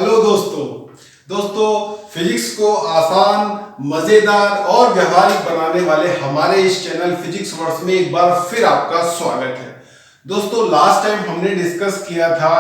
Hello दोस्तों physics को आसान, मजेदार और व्यवहारिक बनाने वाले हमारे इस चैनल फिजिक्स वर्स में एक बार फिर आपका स्वागत है। दोस्तों लास्ट टाइम हमने डिस्कस किया था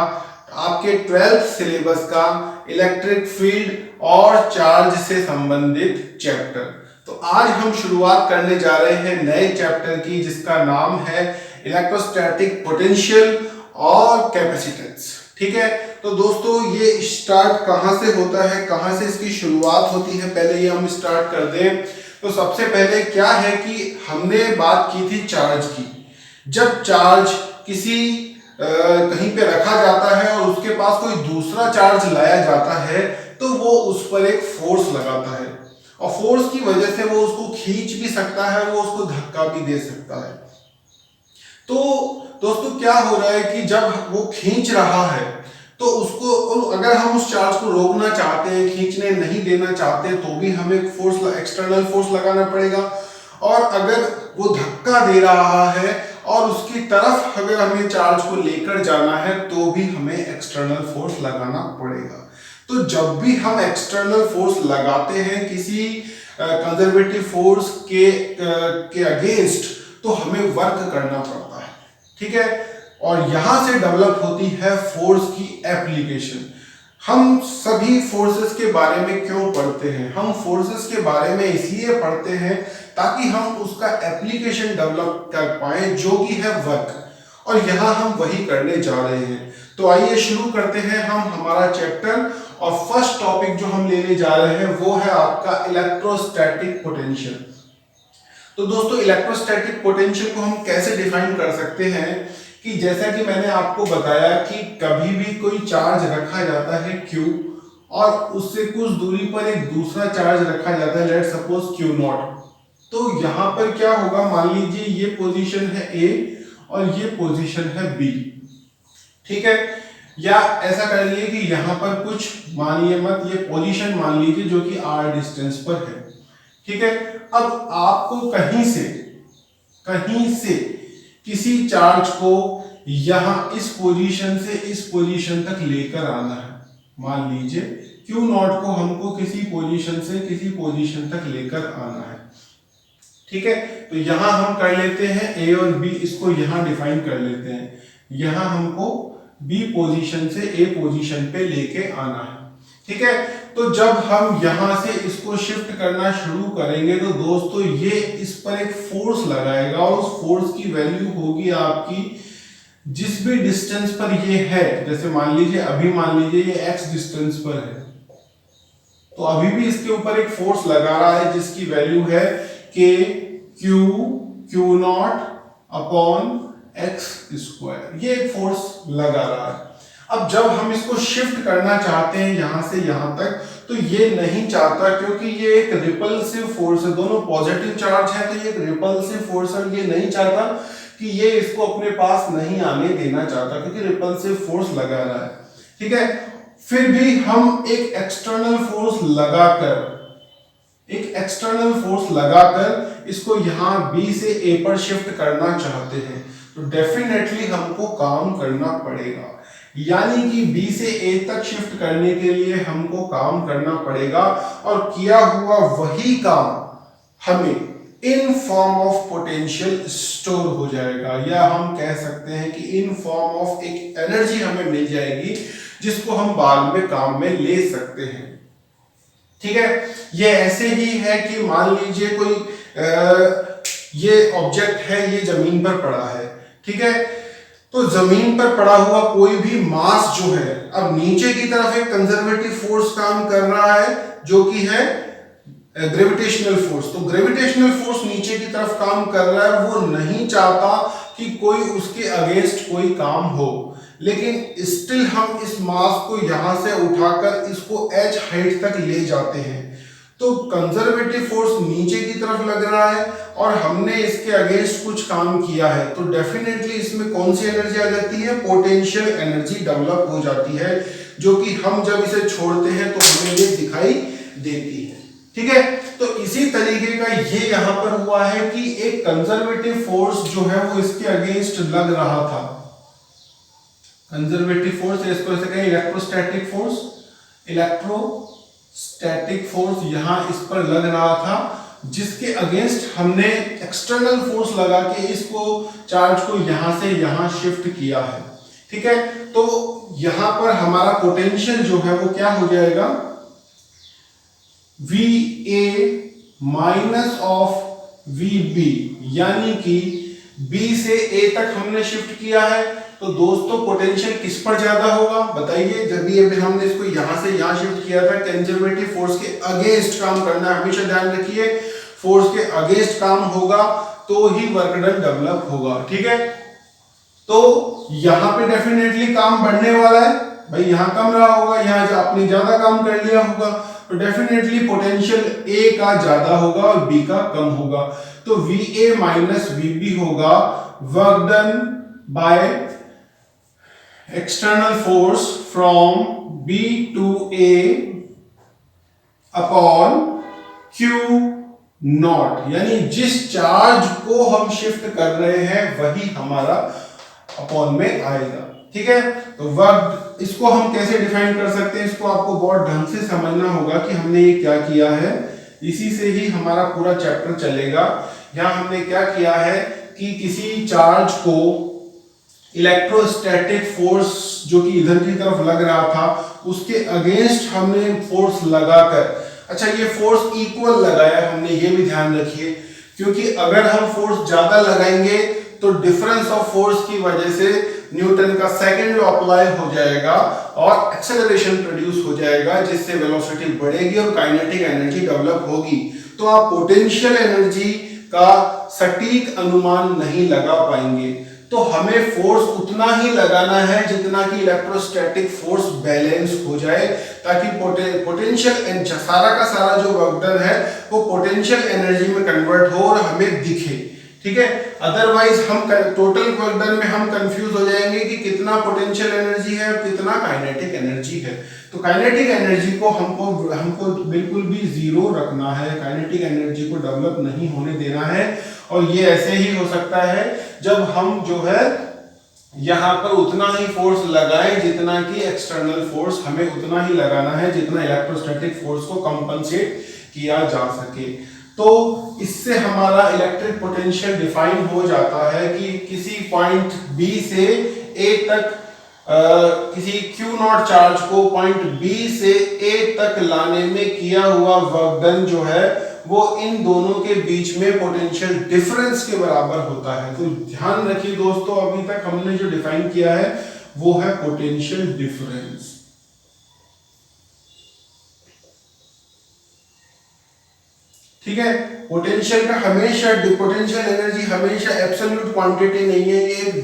आपके 12th सिलेबस का इलेक्ट्रिक फील्ड और चार्ज से संबंधित चैप्टर। तो आज हम शुरुआत करने जा रहे हैं नए चैप्टर की, जिसका नाम है इलेक्ट्रोस्टैटिक पोटेंशियल और कैपेसिटेंस। ठीक है, तो दोस्तों ये स्टार्ट कहां से होता है, कहां से इसकी शुरुआत होती है, पहले ये हम स्टार्ट कर दें। तो सबसे पहले क्या है कि हमने बात की थी चार्ज की। जब चार्ज किसी कहीं पे रखा जाता है और उसके पास कोई दूसरा चार्ज लाया जाता है तो वो उस पर एक फोर्स लगाता है और फोर्स की वजह से वो उसको खींच भी सकता है, वो उसको धक्का भी दे सकता है। तो दोस्तों क्या हो रहा है कि जब वो खींच रहा है तो उसको, अगर हम उस चार्ज को रोकना चाहते हैं, खींचने नहीं देना चाहते, तो भी हमें एक्सटर्नल फोर्स लगाना पड़ेगा। और अगर वो धक्का दे रहा है और उसकी तरफ अगर हमें चार्ज को लेकर जाना है तो भी हमें एक्सटर्नल फोर्स लगाना पड़ेगा। तो जब भी हम एक्सटर्नल फोर्स लगाते हैं किसी कंजर्वेटिव फोर्स के अगेंस्ट, तो हमें वर्क करना पड़ता है। ठीक है, और यहां से डेवलप होती है फोर्स की एप्लीकेशन। हम सभी फोर्सेस के बारे में क्यों पढ़ते हैं? हम फोर्सेस के बारे में इसलिए पढ़ते हैं ताकि हम उसका एप्लीकेशन डेवलप कर पाए, जो कि है वर्क। और यहां हम वही करने जा रहे हैं। तो आइए शुरू करते हैं हम हमारा चैप्टर। और फर्स्ट टॉपिक जो हम लेने जा रहे हैं वो है आपका इलेक्ट्रोस्टैटिक पोटेंशियल। तो दोस्तों इलेक्ट्रोस्टैटिक पोटेंशियल को हम कैसे डिफाइन कर सकते हैं कि जैसा कि मैंने आपको बताया कि कभी भी कोई चार्ज रखा जाता है Q और उससे कुछ दूरी पर एक दूसरा चार्ज रखा जाता है, लेट्स सपोज Q0। तो यहां पर क्या होगा, मान लीजिए ये पोजीशन है A और ये पोजीशन है B। ठीक है, या ऐसा कर लिए कि यहां पर कुछ मानिए मत, ये पोजीशन मान लीजिए जो कि R डिस्टेंस पर है। ठीक है, अब आपको कहीं से किसी चार्ज को यहां इस पोजीशन से इस पोजीशन तक लेकर आना है। मान लीजिए Q0 को हमको किसी पोजीशन से किसी पोजीशन तक लेकर आना है। ठीक है, तो यहां हम कर लेते हैं A और B, इसको यहां डिफाइन कर लेते हैं। यहां हमको B पोजीशन से A पोजीशन पे लेके आना है। ठीक है, तो जब हम यहां से इसको शिफ्ट करना शुरू करेंगे तो दोस्तों ये इस पर एक फोर्स लगाएगा और उस फोर्स की वैल्यू होगी आपकी जिस भी डिस्टेंस पर ये है। जैसे मान लीजिए अभी मान लीजिए ये x डिस्टेंस पर है, तो अभी भी इसके ऊपर एक फोर्स लगा रहा है जिसकी वैल्यू है k Q0 अपॉन x²। ये एक फोर्स लगा रहा है। अब जब हम इसको शिफ्ट करना चाहते हैं यहां से यहां तक, तो ये नहीं चाहता, क्योंकि ये एक रिपल्सिव फोर्स है, दोनों पॉजिटिव चार्ज है, तो ये एक रिपल्सिव फोर्स है। ये नहीं चाहता कि ये इसको अपने पास नहीं आने देना चाहता, क्योंकि रिपल्सिव फोर्स लगा रहा है। ठीक है, फिर भी हम एक एक्सटर्नल फोर्स लगाकर इसको यहां B से A पर शिफ्ट करना चाहते हैं, तो डेफिनेटली हमको काम करना पड़ेगा। यानी कि B से A तक शिफ्ट करने के लिए हमको काम करना पड़ेगा, और किया हुआ वही काम हमें in form of potential store हो जाएगा, या हम कह सकते हैं कि इन फॉर्म ऑफ एक एनर्जी हमें मिल जाएगी जिसको हम बाद में काम में ले सकते हैं। ठीक है, ये ऐसे ही है कि मान लीजिए कोई ये ऑब्जेक्ट है, ये जमीन पर पड़ा है। ठीक है, तो जमीन पर पड़ा हुआ कोई भी मास जो है, अब नीचे की तरफ एक कंजर्वेटिव फोर्स काम कर रहा है जो कि है ग्रेविटेशनल फोर्स। तो ग्रेविटेशनल फोर्स नीचे की तरफ काम कर रहा है, वो नहीं चाहता कि कोई उसके अगेंस्ट कोई काम हो, लेकिन स्टिल हम इस मास को यहां से उठाकर इसको h हाइट तक ले जाते हैं। तो कंजर्वेटिव फोर्स नीचे की तरफ लग रहा है और हमने इसके अगेंस्ट कुछ काम किया है, तो डेफिनेटली इसमें कौन सी एनर्जी आ जाती है? पोटेंशियल एनर्जी डेवलप हो जाती है, जो कि हम जब इसे छोड़ते हैं तो हमें ये दिखाई देती है। ठीक है, तो इसी तरीके का ये यहां पर हुआ है कि एक कंजर्वेटिव फोर्स जो है वो इसके अगेंस्ट लग रहा था। कंजर्वेटिव फोर्स, इसको ऐसे कहें इलेक्ट्रोस्टैटिक फोर्स। इलेक्ट्रोस्टैटिक फोर्स यहां इस पर लग रहा था, जिसके अगेंस्ट हमने एक्सटर्नल फोर्स लगा के इसको चार्ज को यहां से यहां शिफ्ट किया है। ठीक है, तो यहां पर हमारा पोटेंशियल जो है वो क्या हो जाएगा, VA माइनस ऑफ VB, यानी कि B से A तक हमने शिफ्ट किया है। तो दोस्तों पोटेंशियल किस पर ज्यादा होगा बताइए, जब भी हमने इसको यहां से यहां शिफ्ट किया था, कंजर्वेटिव फोर्स के अगेंस्ट काम करना है, हमेशा ध्यान रखिए फोर्स के अगेंस्ट काम होगा तो ही वर्क डन डेवलप होगा। ठीक है, तो यहां पे डेफिनेटली काम बढ़ने वाला है भाई, यहां कम रहा होगा, यहां आपने ज्यादा काम कर लिया होगा, तो डेफिनेटली पोटेंशियल A का ज्यादा होगा और B का कम होगा। तो VA माइनस VB होगा work done by external force from B to A upon Q not, यानी जिस चार्ज को हम शिफ्ट कर रहे हैं वही हमारा अपॉन में आएगा। ठीक है, तो वर्क इसको हम कैसे डिफाइन कर सकते हैं, इसको आपको बहुत ढंग से समझना होगा कि हमने ये क्या किया है, इसी से ही हमारा पूरा चैप्टर चलेगा। यहां हमने क्या किया है कि किसी चार्ज को इलेक्ट्रोस्टैटिक फोर्स जो कि इधर की तरफ लग रहा था उसके अगेंस्ट हमने फोर्स लगाकर, अच्छा ये फोर्स इक्वल लगाया हमने, ये भी ध्यान रखिए, क्योंकि अगर हम फोर्स ज्यादा लगाएंगे तो डिफरेंस ऑफ फोर्स की वजह से न्यूटन का सेकंड लॉ अप्लाई हो जाएगा और एक्सेलरेशन प्रोड्यूस हो जाएगा, जिससे वेलोसिटी बढ़ेगी और काइनेटिक एनर्जी डेवलप होगी। तो आप पोटेंशियल एनर्जी का सटीक अनुमान नहीं लगा पाएंगे। तो हमें फोर्स उतना ही लगाना है जितना कि इलेक्ट्रोस्टैटिक फोर्स बैलेंस हो जाए, ताकि पोटेंशियल सारा का सारा जो वर्क डन है वो पोटेंशियल एनर्जी में कन्वर्ट हो और हमें दिखे। ठीक है, अदरवाइज हम टोटल वर्क डन में हम कंफ्यूज हो जाएंगे कि कितना पोटेंशियल एनर्जी है और कितना काइनेटिक एनर्जी है। तो काइनेटिक एनर्जी को हमको बिल्कुल भी जीरो रखना है, काइनेटिक एनर्जी को डेवलप नहीं होने देना है। और ये ऐसे ही हो सकता है जब हम जो है यहां पर उतना ही फोर्स लगाएं जितना कि एक्सटर्नल फोर्स हमें उतना ही लगाना है जितना इलेक्ट्रोस्टैटिक फोर्स को कंपनसेट किया जा सके। तो इससे हमारा इलेक्ट्रिक पोटेंशियल डिफाइन हो जाता है कि किसी पॉइंट B से A तक किसी Q नॉट चार्ज को पॉइंट B से A तक लाने में किया हुआ वर्क डन जो है वो इन दोनों के बीच में पोटेंशियल डिफरेंस के बराबर होता है। तो ध्यान रखिए दोस्तों, अभी तक हमने जो डिफाइन किया है वो है पोटेंशियल डिफरेंस। ठीक है, पोटेंशियल का हमेशा पोटेंशियल एनर्जी हमेशा एब्सोल्यूट क्वांटिटी नहीं है, ये एक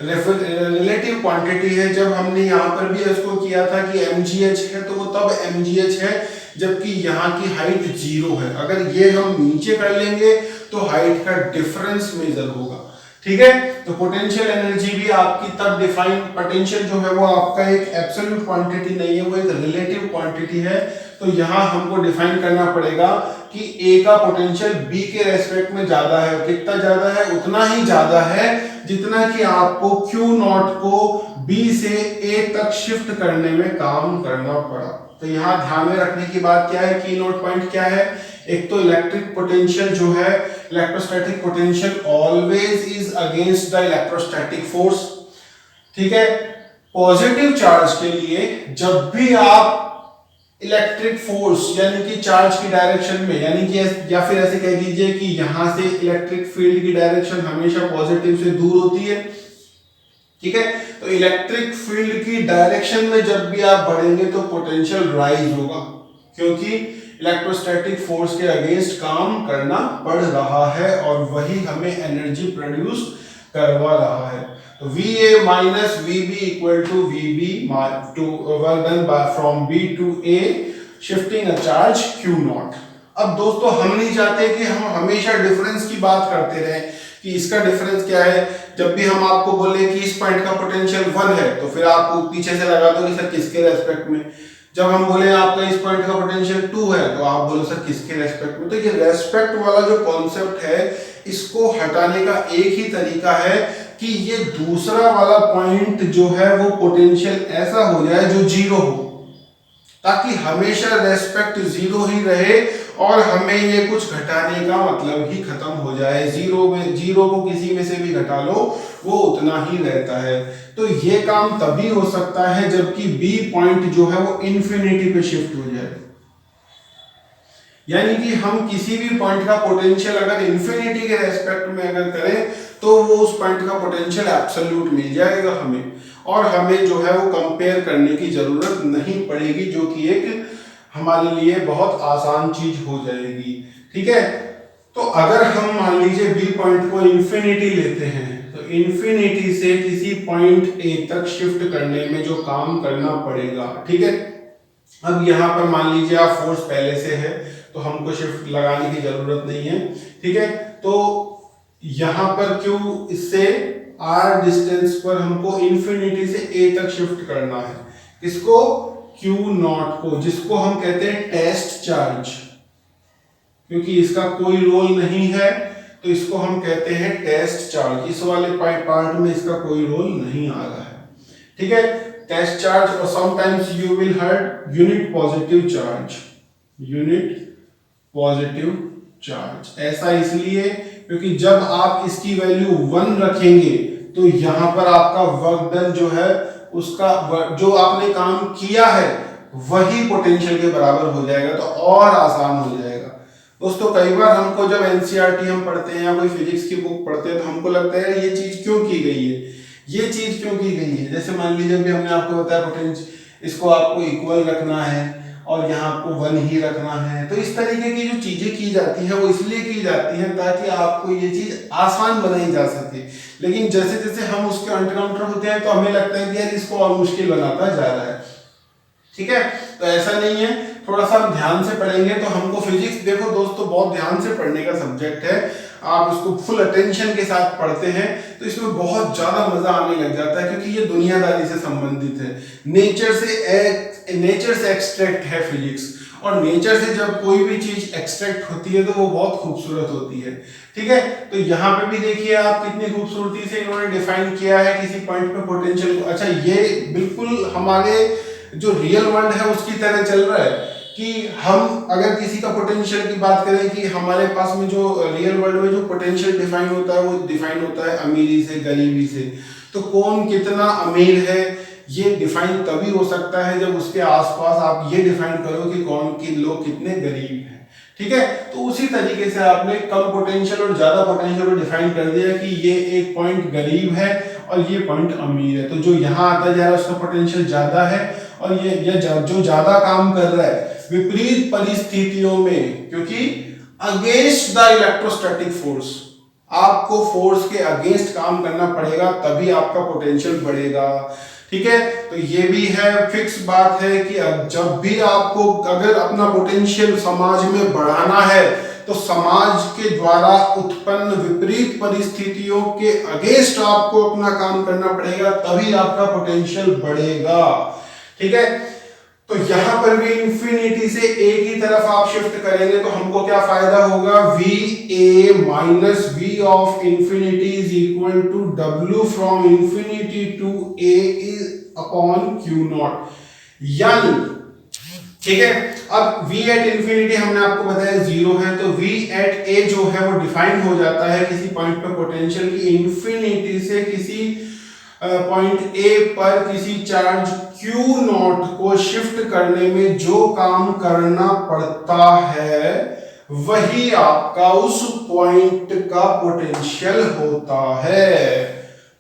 रिलेटिव क्वांटिटी है। जब हमने यहाँ पर भी इसको किया था कि mgh है तो वो तब mgh है जबकि यहाँ की हाइट 0 है। अगर ये हम नीचे कर लेंगे तो हाइट का डिफरेंस मेजर होगा। ठीक है, तो पोटेंशियल एनर्जी भी आपकी तब डिफाइन, पोटेंशियल जो है वो आपका एक एब्सोल्यूट क्वांटिटी नहीं है, वो एक रिलेटिव क्वांटिटी है। तो यहां हमको डिफाइन करना पड़ेगा कि A का पोटेंशियल B के रेस्पेक्ट में ज्यादा है। कितना ज्यादा है? उतना ही ज्यादा है जितना कि आपको Q नॉट को B से A तक शिफ्ट करने में काम करना पड़ा। तो यहां ध्यान में रखने की बात क्या है, की नोट पॉइंट क्या है? एक तो इलेक्ट्रिक पोटेंशियल जो है, electrostatic potential always is against the electrostatic force. ठीक है, पॉजिटिव चार्ज के लिए जब भी आप इलेक्ट्रिक फोर्स यानी कि चार्ज की डायरेक्शन में, यानी कि या फिर ऐसे कह दीजिए कि यहां से इलेक्ट्रिक फील्ड की डायरेक्शन हमेशा पॉजिटिव से दूर होती है। ठीक है, तो इलेक्ट्रिक फील्ड की डायरेक्शन में जब भी आप बढ़ेंगे तो पोटेंशियल राइज होगा, क्योंकि इलेक्ट्रोस्टैटिक फोर्स के अगेंस्ट काम करना पड़ रहा है और वही हमें एनर्जी प्रोड्यूस करवा रहा है। तो VA minus VB equal to VB to work done by from B to A shifting a charge Q naught। अब दोस्तों हम नहीं चाहते कि हम हमेशा डिफरेंस की बात करते रहें कि इसका डिफरेंस क्या है। जब भी हम आपको बोले कि इस पॉइंट का पोटेंशियल 1 है तो फिर आप पीछे से लगा दो कि सर किसके रेस्पेक्ट में। जब हम बोले आपका इस पॉइंट का पोटेंशियल 2 है तो आप बोलो सर किसके रेस्पेक्ट में। तो ये रेस्पेक्ट वाला जो कॉन्सेप्ट है इसको हटाने का एक ही तरीका है कि ये दूसरा वाला पॉइंट जो है वो पोटेंशियल ऐसा हो जाए जो 0 हो। ताकि हमेशा रेस्पेक्ट जीरो ही रहे और हमें ये कुछ घटाने का मतलब ही खत्म हो जाए। जीरो को किसी में से भी घटा लो वो उतना ही रहता है। तो ये काम तभी हो सकता है जबकि बी पॉइंट जो है वो इंफिनिटी पे शिफ्ट हो जाए। यानी कि हम किसी भी पॉइंट का पोटेंशियल अगर इंफिनिटी के रेस्पेक्ट में अगर करें तो वो उस पॉइंट का पोटेंशियल एब्सोल्यूट मिल जाएगा हमें, और हमें जो है वो कंपेयर करने की जरूरत नहीं पड़ेगी, जो कि एक हमारे लिए बहुत आसान चीज हो जाएगी। ठीक है, तो अगर हम मान लीजिए बी पॉइंट को इंफिनिटी लेते हैं तो इंफिनिटी से किसी पॉइंट ए तक शिफ्ट करने में जो काम करना पड़ेगा, ठीक है। अब यहाँ पर मान लीजिए आप फोर्स पहले से है तो हमको शिफ्ट लगाने की जरूरत नहीं है, ठीक है। तो यहाँ पर क्यू इससे आर डिस्टेंस पर हमको इंफिनिटी से ए तक शिफ्ट करना है। किसको? क्यू नॉट को, जिसको हम कहते हैं टेस्ट चार्ज। क्योंकि इसका कोई रोल नहीं है तो इसको हम कहते हैं टेस्ट चार्ज। इस वाले पार्ट में इसका कोई रोल नहीं आ रहा है, ठीक है। टेस्ट चार्ज और sometimes you will heard unit positive charge. Unit positive charge ऐसा इसलिए क्योंकि जब आप इसकी वैल्यू 1 रखेंगे तो यहां पर आपका वर्क डन जो है उसका जो आपने काम किया है वही पोटेंशियल के बराबर हो जाएगा, तो और आसान हो जाएगा। दोस्तों कई बार हमको जब एनसीईआरटी हम पढ़ते हैं या कोई फिजिक्स की बुक पढ़ते हैं तो हमको लगता है ये चीज क्यों की गई है, ये चीज क्यों की गई है। जैसे मान लीजिए अभी हमने आपको बताया पोटेंशियल इसको आपको इक्वल रखना है और यहाँ आपको 1 ही रखना है, तो इस तरीके की जो चीजें की जाती हैं वो इसलिए की जाती हैं ताकि आपको ये चीज आसान बनाई जा सके। लेकिन जैसे जैसे हम उसके एनकाउंटर होते हैं तो हमें लगता है कि यार इसको और मुश्किल बनाता जा रहा है, ठीक है। तो ऐसा नहीं है, थोड़ा सा हम ध्यान से पढ़ेंगे तो हमको फिजिक्स, देखो दोस्तों बहुत ध्यान से पढ़ने का सब्जेक्ट है। आप इसको फुल अटेंशन के साथ पढ़ते हैं तो इसमें बहुत ज्यादा मजा आने लग जाता है क्योंकि ये दुनियादारी से संबंधित है। नेचर से एक्सट्रैक्ट है फिजिक्स, और नेचर से जब कोई भी चीज एक्सट्रैक्ट होती है तो वो बहुत खूबसूरत होती है, ठीक है। तो यहाँ पे भी देखिए आप कितनी खूबसूरती से इन्होंने डिफाइन किया है किसी पॉइंट पे पोटेंशियल को। अच्छा, ये बिल्कुल हमारे जो रियल वर्ल्ड है उसकी तरह चल रहा है कि हम अगर किसी का पोटेंशियल की बात करें कि हमारे पास में जो रियल वर्ल्ड में जो पोटेंशियल डिफाइन होता है वो डिफाइन होता है अमीरी से, गरीबी से। तो कौन कितना अमीर है ये डिफाइन तभी हो सकता है जब उसके आसपास आप ये डिफाइन करो कि कौन के लोग कितने गरीब हैं, ठीक है। तो उसी तरीके से आपने कम पोटेंशियल और ज्यादा पोटेंशियल को डिफाइन कर दिया कि ये एक पॉइंट गरीब है और ये पॉइंट अमीर है। तो जो यहाँ आता जा रहा है उसका पोटेंशियल ज्यादा है और ये जो ज्यादा काम कर रहा है विपरीत परिस्थितियों में, क्योंकि अगेंस्ट द इलेक्ट्रोस्टैटिक फोर्स, आपको फोर्स के अगेंस्ट काम करना पड़ेगा तभी आपका पोटेंशियल बढ़ेगा, ठीक है। तो ये भी है, फिक्स बात है कि जब भी आपको अगर अपना पोटेंशियल समाज में बढ़ाना है तो समाज के द्वारा उत्पन्न विपरीत परिस्थितियों के अगेंस्ट आपको अपना काम करना पड़ेगा तभी आपका पोटेंशियल बढ़ेगा, ठीक है। तो यहां पर भी इंफिनिटी से ए की तरफ आप शिफ्ट करेंगे तो हमको क्या फायदा होगा, V A minus V of infinity is equal to W from infinity to A is upon Q naught. यानी ठीक है, अब v एट इंफिनिटी हमने आपको बताया 0 है, तो v एट a जो है वो डिफाइन हो जाता है किसी पॉइंट पर पोटेंशियल की इंफिनिटी से किसी पॉइंट a पर किसी चार्ज q नॉट को शिफ्ट करने में जो काम करना पड़ता है वही आपका उस पॉइंट का पोटेंशियल होता है।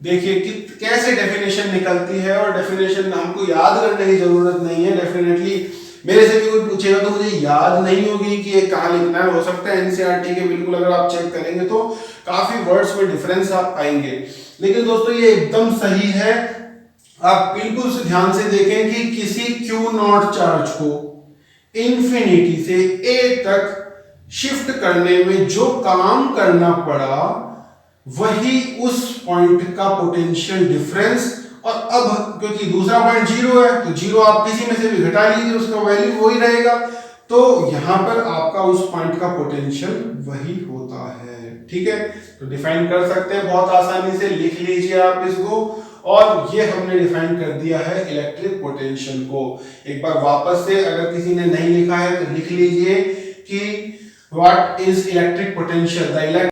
देखिए कि कैसे डेफिनेशन निकलती है, और डेफिनेशन हमको याद करने की जरूरत नहीं है। डेफिनेटली मेरे से भी कोई पूछेगा तो मुझे याद नहीं होगी कि ये कहाँ लिखना है। हो सकता है एनसीईआरटी के बिल्कुल अगर आप चेक करेंगे तो काफी वर्ड्स में डिफरेंस आप पाएंगे, लेकिन दोस्तों ये एकदम सही है। आप बिल्कुल से ध्यान से देखें कि किसी क्यू नॉट चार्ज को इंफिनिटी से ए तक शिफ्ट करने में जो काम करना पड़ा वही उस पॉइंट का पोटेंशियल डिफरेंस। और अब क्योंकि दूसरा पॉइंट 0 है तो 0 आप किसी में से भी घटा लीजिए, उसका वैल्यू वही रहेगा, तो यहां पर आपका उस पॉइंट का पोटेंशियल वही होता है, ठीक है। तो डिफाइन कर सकते हैं बहुत आसानी से, लिख लीजिए आप इसको और ये हमने डिफाइन कर दिया है इलेक्ट्रिक पोटेंशियल को। एक बार वापस से अगर किसी ने नहीं लिखा है तो लिख लीजिए कि what is electric potential. The